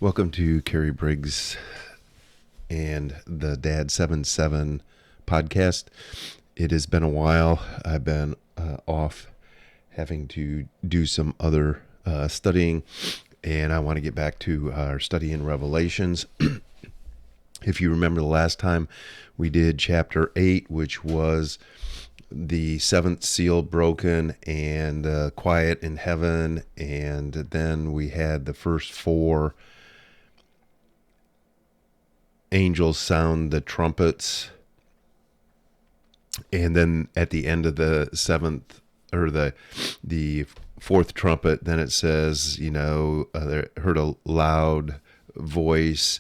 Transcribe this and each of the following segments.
Welcome to Kerry Briggs and the Dad77 podcast. It has been a while. I've been off having to do some other studying, and I want to get back to our study in Revelations. If you remember the last time we did chapter 8, which was the seventh seal broken and quiet in heaven, and then we had the first four angels sound the trumpets, and then at the end of the seventh or the fourth trumpet, then it says, they heard a loud voice.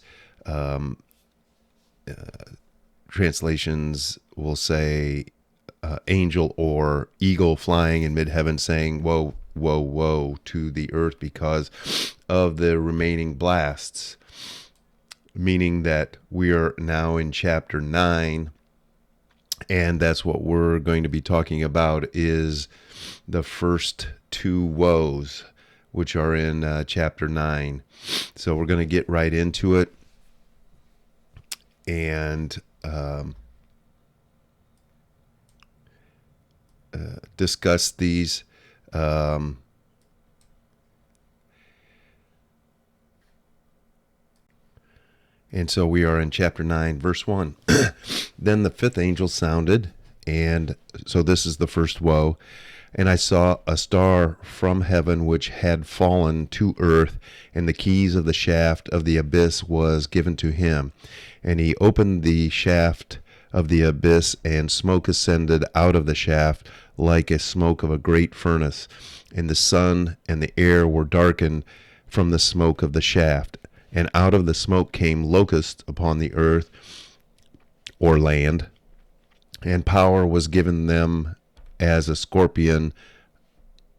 Translations will say angel or eagle flying in mid-heaven saying, "Woe, woe, woe," to the earth because of the remaining blasts. Meaning that we are now in chapter 9, and that's what we're going to be talking about, is the first two woes, which are in chapter 9. So we're going to get right into it and discuss these. And so we are in chapter 9, verse 1. Then the fifth angel sounded, and so this is the first woe. And I saw a star from heaven which had fallen to earth, and the keys of the shaft of the abyss was given to him. And he opened the shaft of the abyss, and smoke ascended out of the shaft like a smoke of a great furnace. And the sun and the air were darkened from the smoke of the shaft. And out of the smoke came locusts upon the earth, or land, and power was given them as a scorpion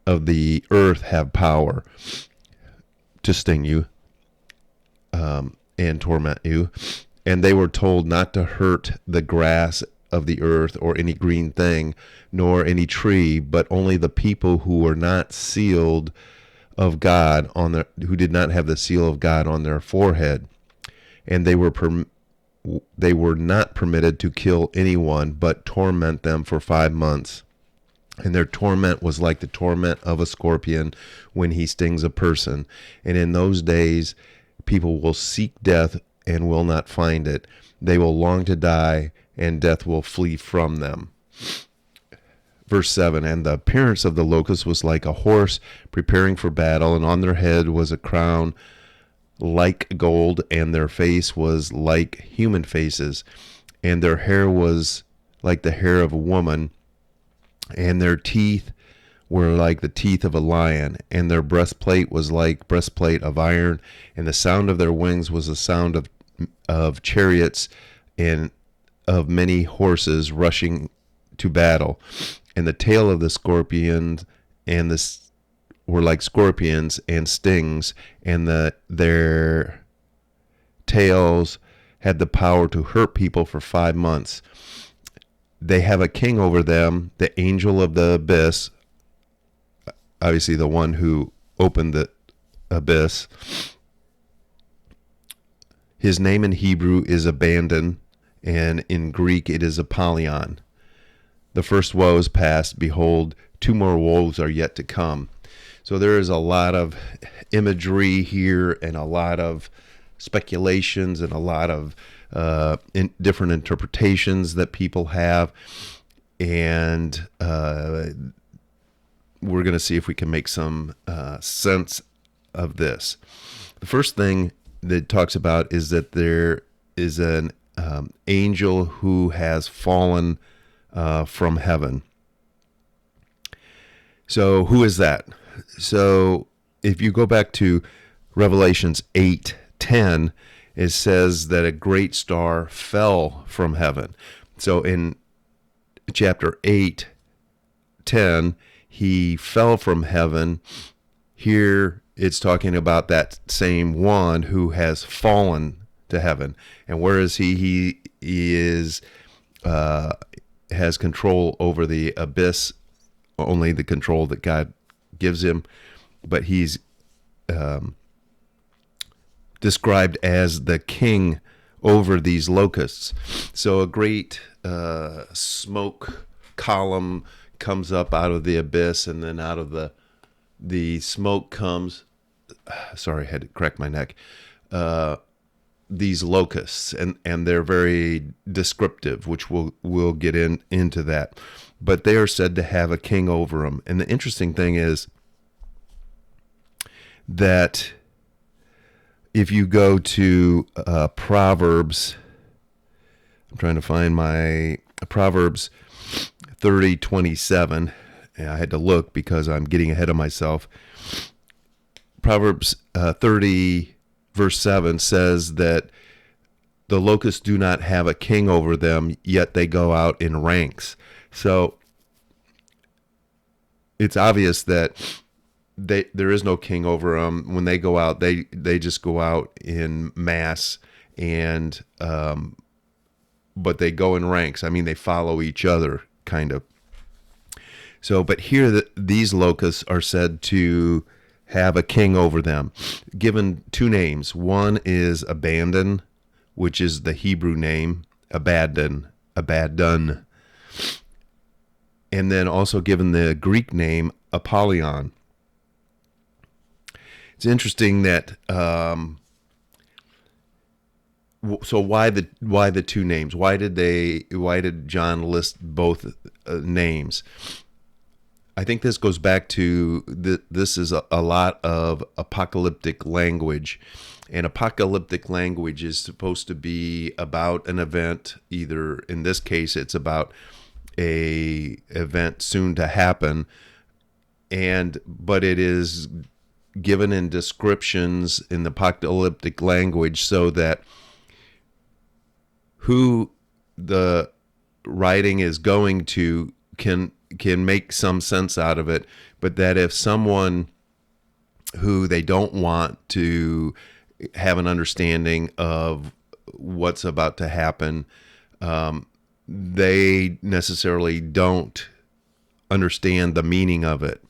of the earth have power to sting you and torment you. And they were told not to hurt the grass of the earth or any green thing, nor any tree, but only the people who were not sealed of God who did not have the seal of God on their forehead. And they were not permitted to kill anyone, but torment them for 5 months. And their torment was like the torment of a scorpion when he stings a person. And in those days, people will seek death and will not find it. They will long to die, and death will flee from them. Verse 7, and the appearance of the locusts was like a horse preparing for battle, and on their head was a crown like gold, and their face was like human faces, and their hair was like the hair of a woman, and their teeth were like the teeth of a lion, and their breastplate was like breastplate of iron, and the sound of their wings was the sound of chariots and of many horses rushing to battle. And the tail of the scorpions were like scorpions and stings, and their tails had the power to hurt people for 5 months. They have a king over them, the angel of the abyss, obviously the one who opened the abyss. His name in Hebrew is Abandon, and in Greek it is Apollyon. The first woe is past. Behold, 2 more woes are yet to come. So there is a lot of imagery here and a lot of speculations and a lot of different interpretations that people have. And we're going to see if we can make some sense of this. The first thing that it talks about is that there is an angel who has fallen from heaven. So who is that? So if you go back to Revelations 8:10, it says that a great star fell from heaven. So in chapter 8:10, he fell from heaven. Here it's talking about that same one who has fallen to heaven. And where is he? He is has control over the abyss, only the control that God gives him, but he's described as the king over these locusts. So a great smoke column comes up out of the abyss, and then out of the smoke comes, sorry, I had to crack my neck, these locusts, and they're very descriptive, which we'll get into that. But they are said to have a king over them. And the interesting thing is that if you go to Proverbs, I'm trying to find my Proverbs 30:27. I had to look because I'm getting ahead of myself. Proverbs 30 verse 7 says that the locusts do not have a king over them, yet they go out in ranks. So it's obvious that there is no king over them. When they go out, they just go out in mass, and but they go in ranks. I mean, they follow each other, kind of. So, but here these locusts are said to have a king over them, given two names. One is Abaddon, which is the Hebrew name, Abaddon, and then also given the Greek name Apollyon. It's interesting that so why the two names? Why did John list both names? I think this goes back to this is a lot of apocalyptic language, and apocalyptic language is supposed to be about an event. Either in this case, it's about a event soon to happen, but it is given in descriptions in the apocalyptic language so that who the writing is going to can make some sense out of it, but that if someone who they don't want to have an understanding of what's about to happen, they necessarily don't understand the meaning of it.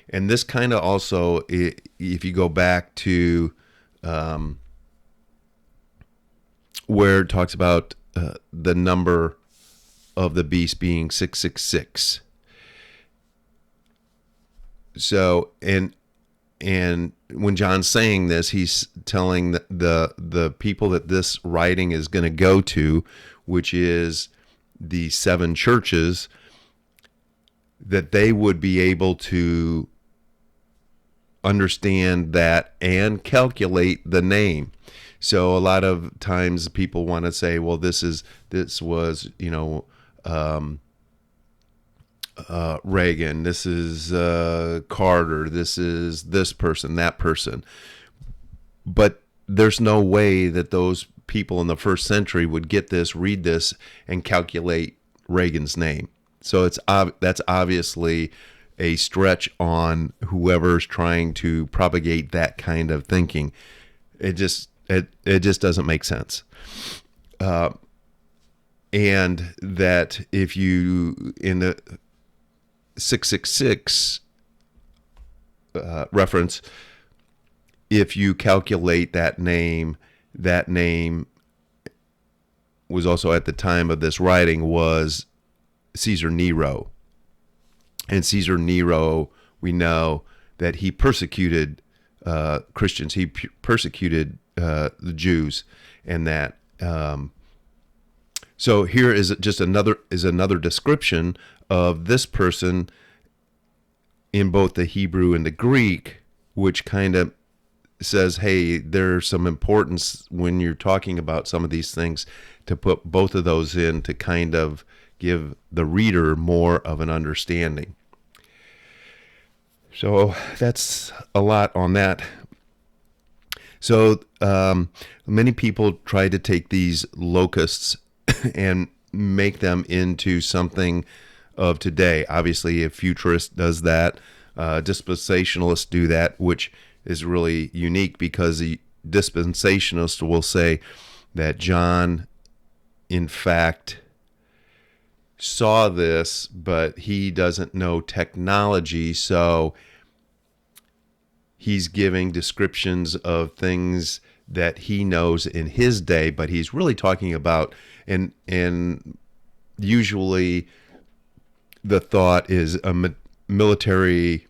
And this kind of also, if you go back to where it talks about the number of the beast being 666. So, and when John's saying this, he's telling the people that this writing is going to go to, which is the seven churches, that they would be able to understand that and calculate the name. So a lot of times people want to say, well, this was, Reagan, this is Carter, this is this person, that person. But there's no way that those people in the first century would get this, read this, and calculate Reagan's name. So that's obviously a stretch on whoever's trying to propagate that kind of thinking. It just doesn't make sense. And that if you, in the 666 reference, if you calculate that name was also at the time of this writing was Caesar Nero. And Caesar Nero, we know that he persecuted Christians. He persecuted the Jews, and that. So here is just another description of this person in both the Hebrew and the Greek, which kind of says, hey, there's some importance when you're talking about some of these things to put both of those in to kind of give the reader more of an understanding. So that's a lot on that. So many people try to take these locusts and make them into something of today. Obviously, a futurist does that. Dispensationalists do that, which is really unique because the dispensationalists will say that John, in fact, saw this, but he doesn't know technology, so he's giving descriptions of things that he knows in his day, but he's really talking about, and usually the thought is a military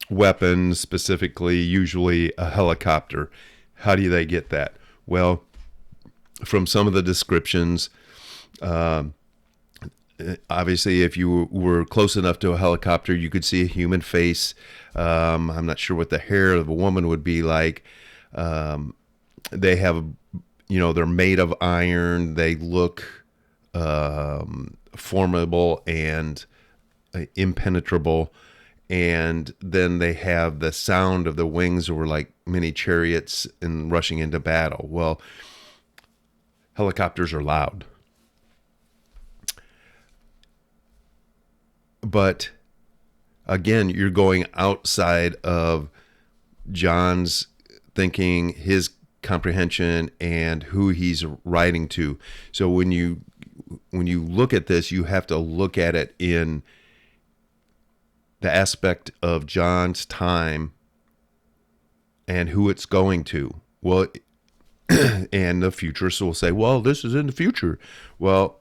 weapon, specifically usually a helicopter. How do they get that? Well, from some of the descriptions, obviously, if you were close enough to a helicopter, you could see a human face. I'm not sure what the hair of a woman would be like. They have, they're made of iron. They look formidable and impenetrable. And then they have the sound of the wings, or like many chariots and rushing into battle. Well, helicopters are loud. But again, you're going outside of John's thinking, his comprehension, and who he's writing to. So when you look at this, you have to look at it in the aspect of John's time and who it's going to. Well, and the futurists will say, well, this is in the future. Well,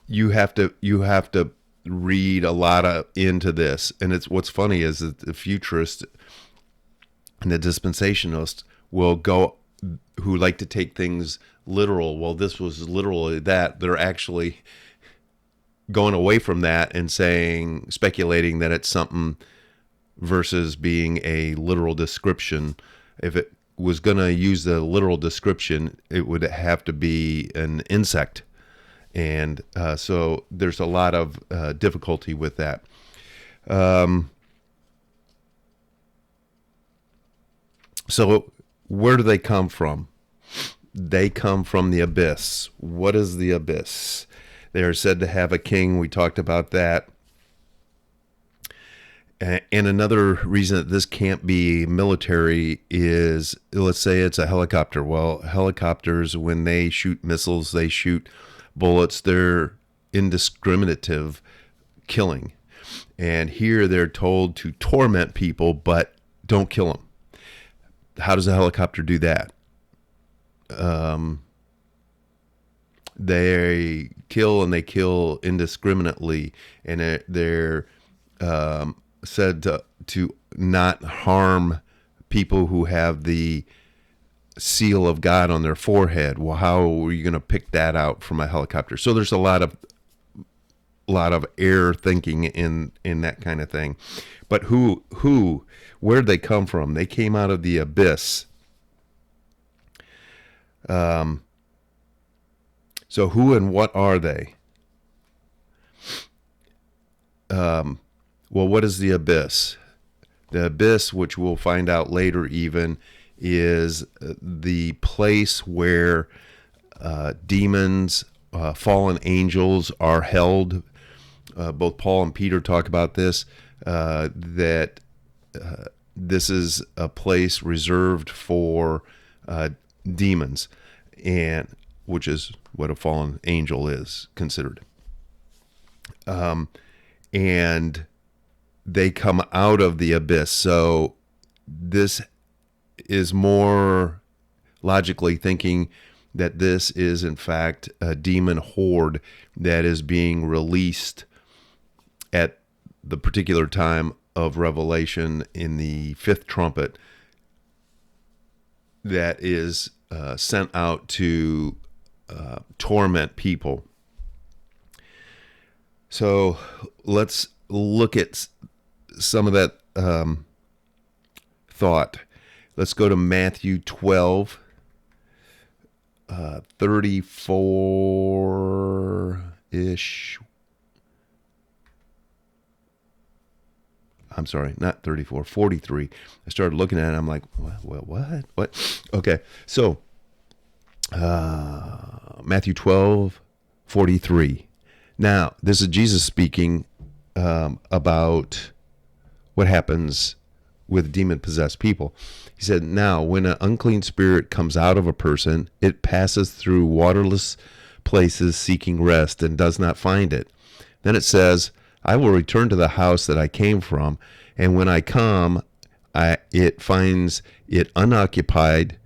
you have to read a lot into this. And it's what's funny is that the futurists and the dispensationalists will go, who like to take things literal. Well, this was literally that. They're actually going away from that and speculating that it's something versus being a literal description. If it was going to use the literal description, it would have to be an insect. And so there's a lot of difficulty with that. So where do they come from? They come from the abyss. What is the abyss? They are said to have a king. We talked about that. And another reason that this can't be military is, let's say it's a helicopter. Well, helicopters, when they shoot missiles, they shoot bullets, they're indiscriminative killing. And here they're told to torment people, but don't kill them. How does a helicopter do that? They kill, and they kill indiscriminately, and they're said to not harm people who have the seal of God on their forehead. Well, how are you going to pick that out from a helicopter? So there's a lot of error thinking in that kind of thing. But where'd they come from? They came out of the abyss. So who and what are they? Well, what is the abyss? The abyss, which we'll find out later even, is the place where demons, fallen angels are held. Both Paul and Peter talk about this, that this is a place reserved for demons, and which is what a fallen angel is considered. And they come out of the abyss. So this is more logically thinking that this is in fact a demon horde that is being released at the particular time of Revelation in the fifth trumpet, that is sent out to torment people. So let's look at some of that thought. Let's go to Matthew 12, 34-ish. I'm sorry, not 34, 43. I started looking at it, and I'm like, what? Okay, so Matthew 12, 43. Now, this is Jesus speaking about what happens with demon-possessed people. He said, now, when an unclean spirit comes out of a person, it passes through waterless places seeking rest and does not find it. Then it says, I will return to the house that I came from, and when I come, it finds it unoccupied,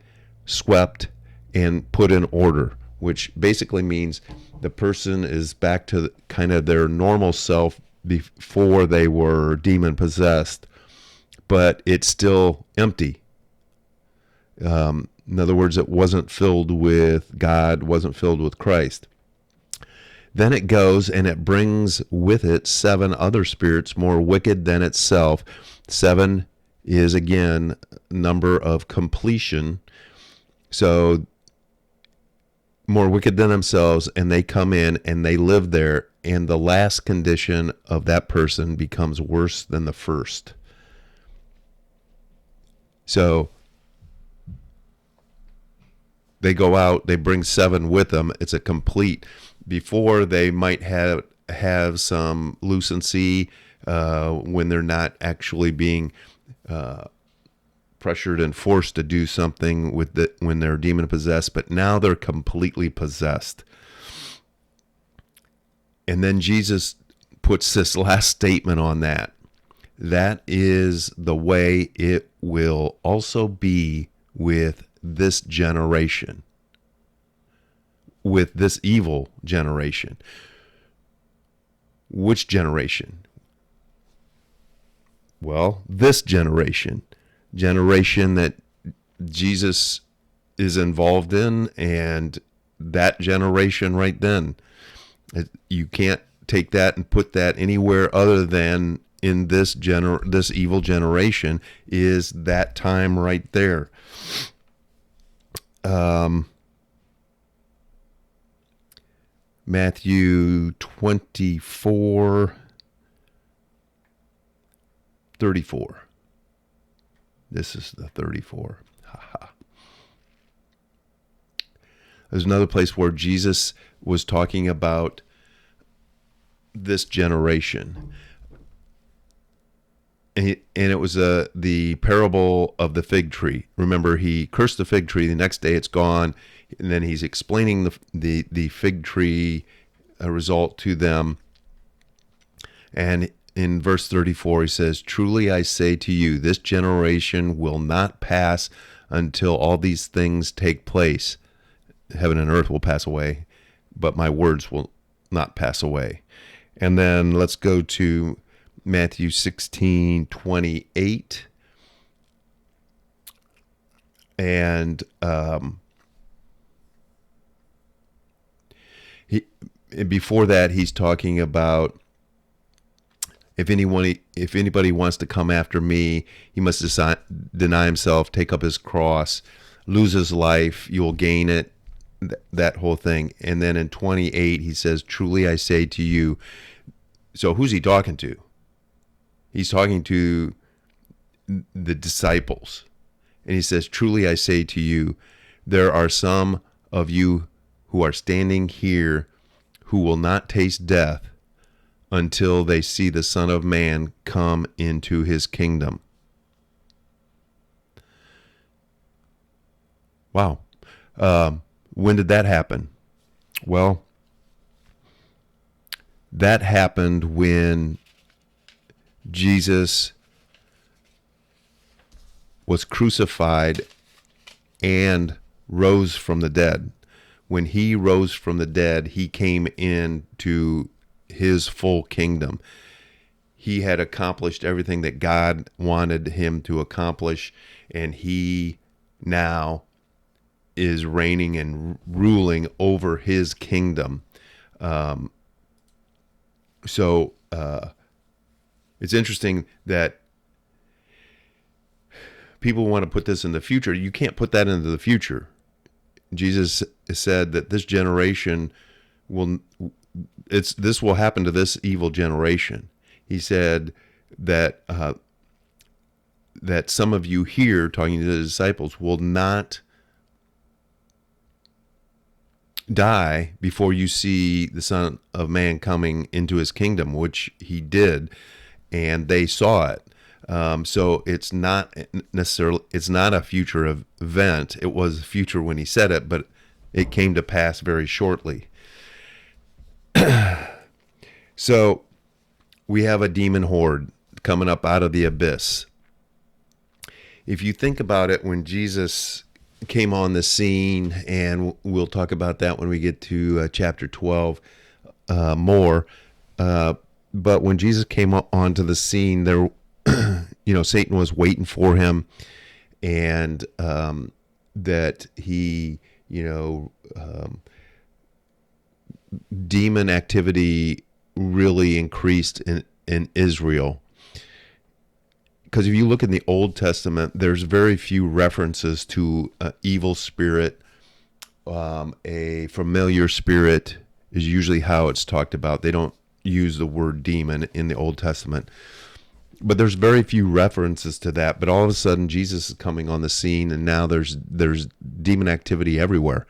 swept, and put in order, which basically means the person is back to kind of their normal self before they were demon possessed, but it's still empty. In other words, it wasn't filled with God, wasn't filled with Christ. Then it goes and it brings with it 7 other spirits more wicked than itself. 7 is, again, number of completion. So more wicked than themselves, and they come in and they live there, and the last condition of that person becomes worse than the first. So they go out, they bring 7 with them. It's a complete. Before, they might have some lucency when they're not actually being pressured and forced to do something when they're demon possessed, but now they're completely possessed. And then Jesus puts this last statement on that. That is the way it will also be with this generation, with this evil generation. Which generation? Well, this generation that Jesus is involved in, and that generation right then. You can't take that and put that anywhere other than in this evil generation is that time right there. Matthew 24:34. This is the 34. There's another place where Jesus was talking about this generation. And it was the parable of the fig tree. Remember, he cursed the fig tree. The next day it's gone. And then he's explaining the fig tree result to them. And in verse 34, he says, "Truly I say to you, this generation will not pass until all these things take place. Heaven and earth will pass away, but my words will not pass away." And then let's go to Matthew 16:28. And before that, he's talking about if anybody wants to come after me, he must deny himself, take up his cross, lose his life, you will gain it, that whole thing. And then in 28, he says, "Truly I say to you." So who's he talking to? He's talking to the disciples. And he says, "Truly I say to you, there are some of you who are standing here who will not taste death until they see the Son of Man come into his kingdom." Wow. When did that happen? Well, that happened when Jesus was crucified and rose from the dead. When he rose from the dead, he came into his full kingdom. He had accomplished everything that God wanted him to accomplish, and he now is reigning and ruling over his kingdom. So it's interesting that people want to put this in the future. You can't put that into the future. Jesus said that this generation this will happen to this evil generation. He said that that some of you here, talking to the disciples, will not die before you see the Son of Man coming into his kingdom, which he did, and they saw it. So it's not necessarily, it's not a future event. It was future when he said it, but it came to pass very shortly. So we have a demon horde coming up out of the abyss. if you think about it, when Jesus came on the scene, and we'll talk about that when we get to chapter 12 more. But when Jesus came onto the scene, there, Satan was waiting for him, and that he, demon activity really increased in Israel. Because if you look in the Old Testament, there's very few references to an evil spirit. A familiar spirit is usually how it's talked about. They don't use the word demon in the Old Testament. But there's very few references to that. But all of a sudden, Jesus is coming on the scene, and now there's demon activity everywhere.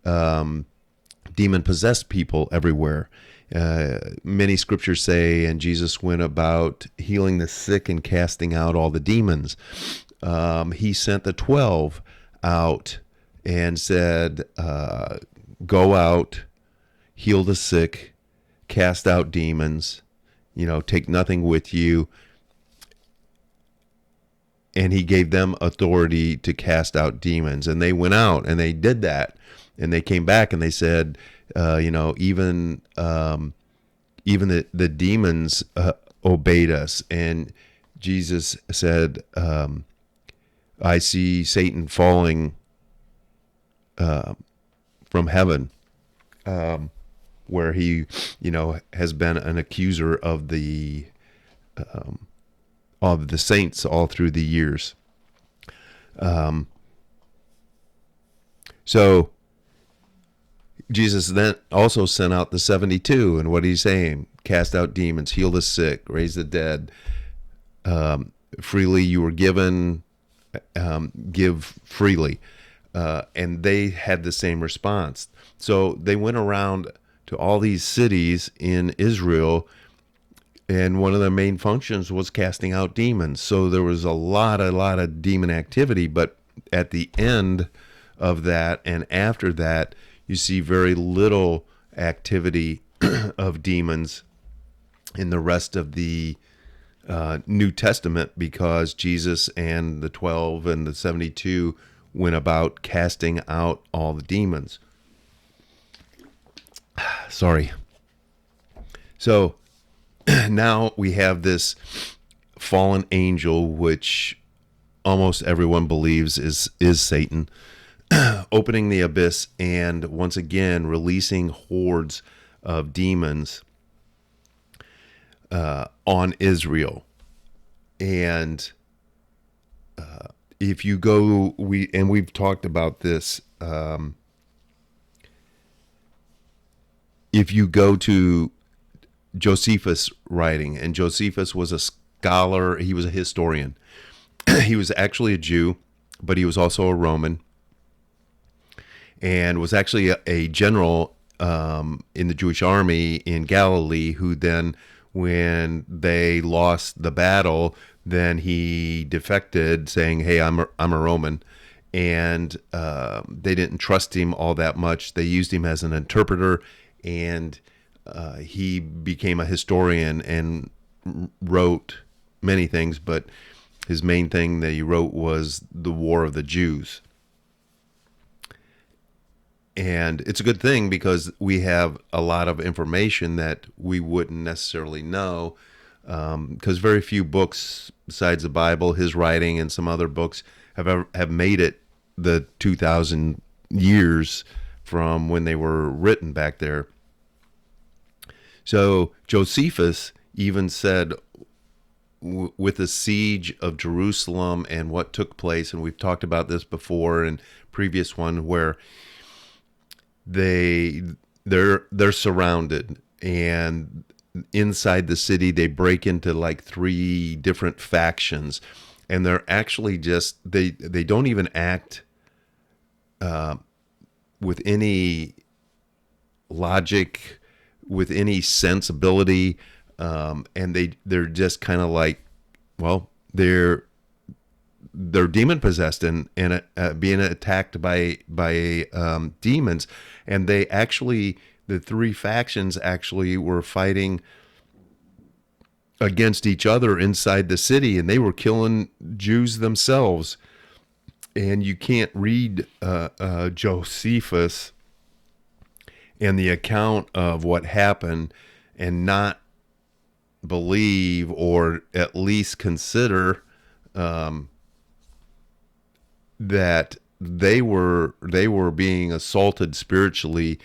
Demon-possessed people everywhere. Many scriptures say, and Jesus went about healing the sick and casting out all the demons. He sent the 12 out and said, go out, heal the sick, cast out demons, take nothing with you. And he gave them authority to cast out demons. And they went out and they did that. And they came back and they said, even the demons obeyed us. And Jesus said, I see Satan falling from heaven, where he, has been an accuser of the saints all through the years. So Jesus then also sent out the 72, and what he's saying: cast out demons, heal the sick, raise the dead. Freely you were given, give freely. And they had the same response. So they went around to all these cities in Israel, and one of their main functions was casting out demons. So there was a lot of demon activity, but at the end of that and after that, you see very little activity of demons in the rest of the New Testament, because Jesus and the 12 and the 72 went about casting out all the demons. Sorry. So now we have this fallen angel, which almost everyone believes is Satan, opening the abyss and once again releasing hordes of demons on Israel. And if you go, we've talked about this. If you go to Josephus' writing, and Josephus was a scholar, he was a historian. He was actually a Jew, but he was also a Roman, and was actually a general in the Jewish army in Galilee, who then, when they lost the battle, then he defected, saying, hey, I'm a Roman. And they didn't trust him all that much. They used him as an interpreter, and he became a historian and wrote many things, but his main thing that he wrote was the War of the Jews. And it's a good thing, because we have a lot of information that we wouldn't necessarily know, because very few books besides the Bible, his writing, and some other books have made it the 2,000 years from when they were written back there. So Josephus even said, with the siege of Jerusalem and what took place, and we've talked about this before in previous one, where they're surrounded, and inside the city they break into like 3 different factions, and they're actually just they don't even act with any logic, with any sensibility, and they're just kind of like, well, they're demon possessed and being attacked by demons. And they actually, the 3 factions actually were fighting against each other inside the city, and they were killing Jews themselves. And you can't read Josephus and the account of what happened and not believe, or at least consider, that they were being assaulted spiritually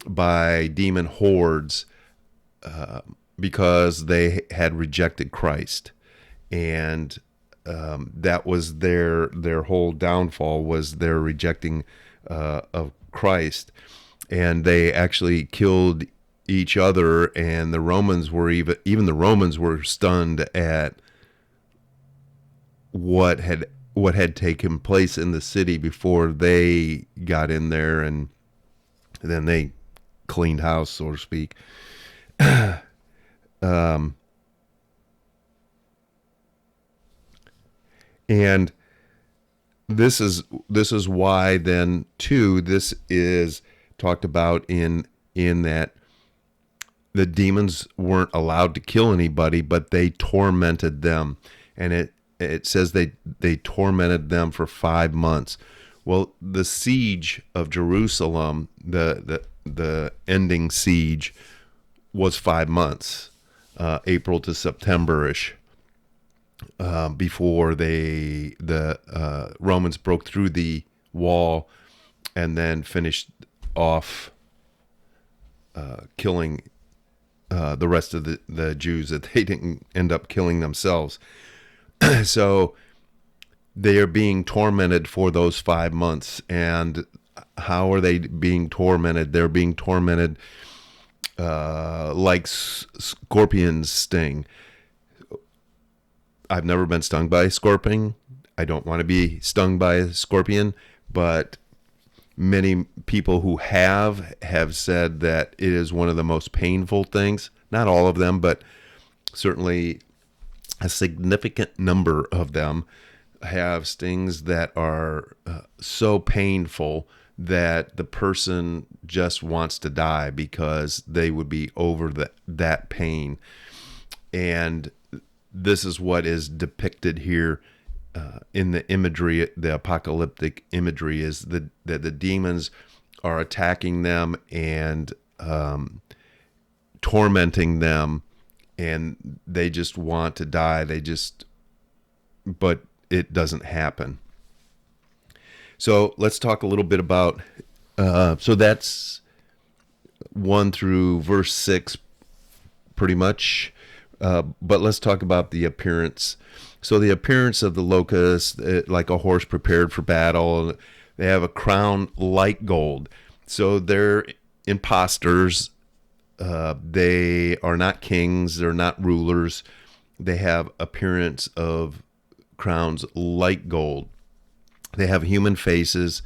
by demon hordes, because they had rejected Christ. And that was their whole downfall, was their rejecting of Christ. And they actually killed each other, and the Romans were even the Romans were stunned at what had taken place in the city before they got in there, and then they cleaned house, so to speak. And this is why then too this is talked about in that the demons weren't allowed to kill anybody, but they tormented them. And it says they tormented them for 5 months. Well, the siege of Jerusalem, the ending siege, was 5 months, April to September-ish, before the Romans broke through the wall and then finished off killing the rest of the Jews that they didn't end up killing themselves. So they are being tormented for those 5 months. And how are they being tormented? They're being tormented like scorpions sting. I've never been stung by a scorpion. I don't want to be stung by a scorpion, but many people who have said that it is one of the most painful things. Not all of them, but certainly a significant number of them have stings that are so painful that the person just wants to die because they would be over that pain. And this is what is depicted here in the imagery, the apocalyptic imagery, is that the demons are attacking them and tormenting them, and they just want to die. But it doesn't happen. So let's talk a little bit about, so that's 1 through verse 6, pretty much. But let's talk about the appearance. So the appearance of the locust, like a horse prepared for battle. They have a crown like gold. So they're imposters. They are not kings. They're not rulers. They have appearance of crowns like gold. They have human faces.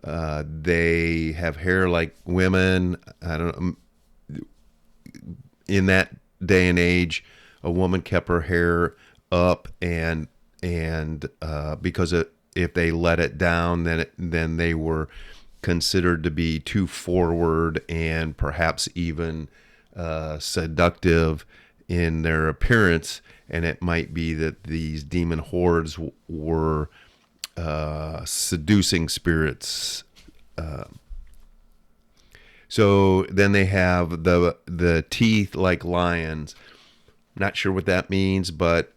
They have hair like women. I don't know. In that day and age, a woman kept her hair up, and because if they let it down, then they were considered to be too forward and perhaps even seductive in their appearance. And it might be that these demon hordes were seducing spirits. So then they have the teeth like lions. Not sure what that means, but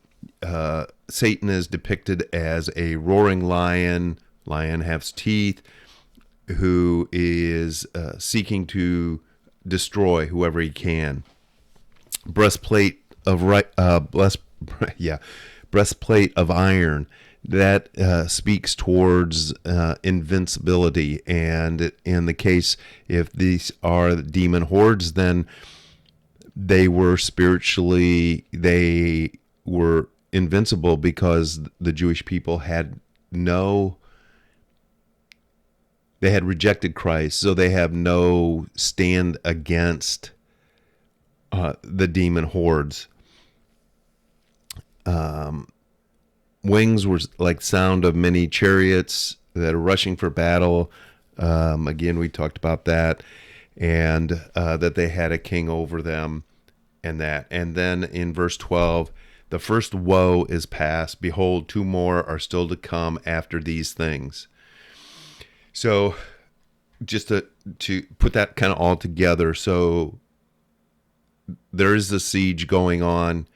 Satan is depicted as a roaring lion. Lion has teeth, who is seeking to destroy whoever he can. Breastplate of breastplate of iron. That speaks towards invincibility. And in the case, if these are demon hordes, then they were invincible, because the Jewish people had rejected Christ, so they have no stand against the demon hordes. Wings were like sound of many chariots that are rushing for battle. Again, we talked about that, and that they had a king over them. and that. And then in verse 12, the first woe is past. Behold, two more are still to come after these things. So just to put that kind of all together. So there is a siege going on.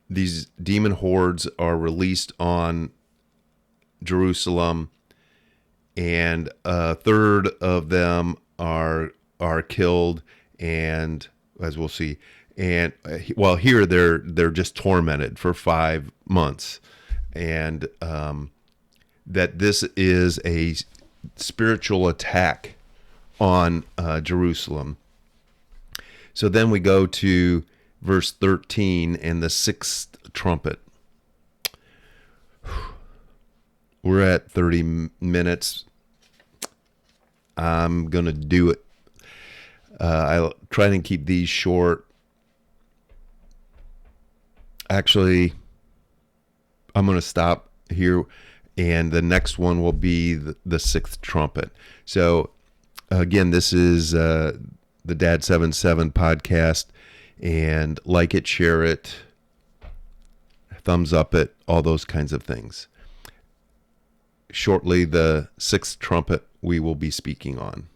These demon hordes are released on Jerusalem, and a third of them are killed, and as we'll see, and well, here they're just tormented for 5 months, and that this is a spiritual attack on Jerusalem. So then we go to verse 13 and the sixth trumpet. We're at 30 minutes. I'm going to do it. I'll try and keep these short. Actually, I'm going to stop here, and the next one will be the sixth trumpet. So, again, this is the Dad77 podcast, and like it, share it, thumbs up it, all those kinds of things. Shortly, the sixth trumpet we will be speaking on.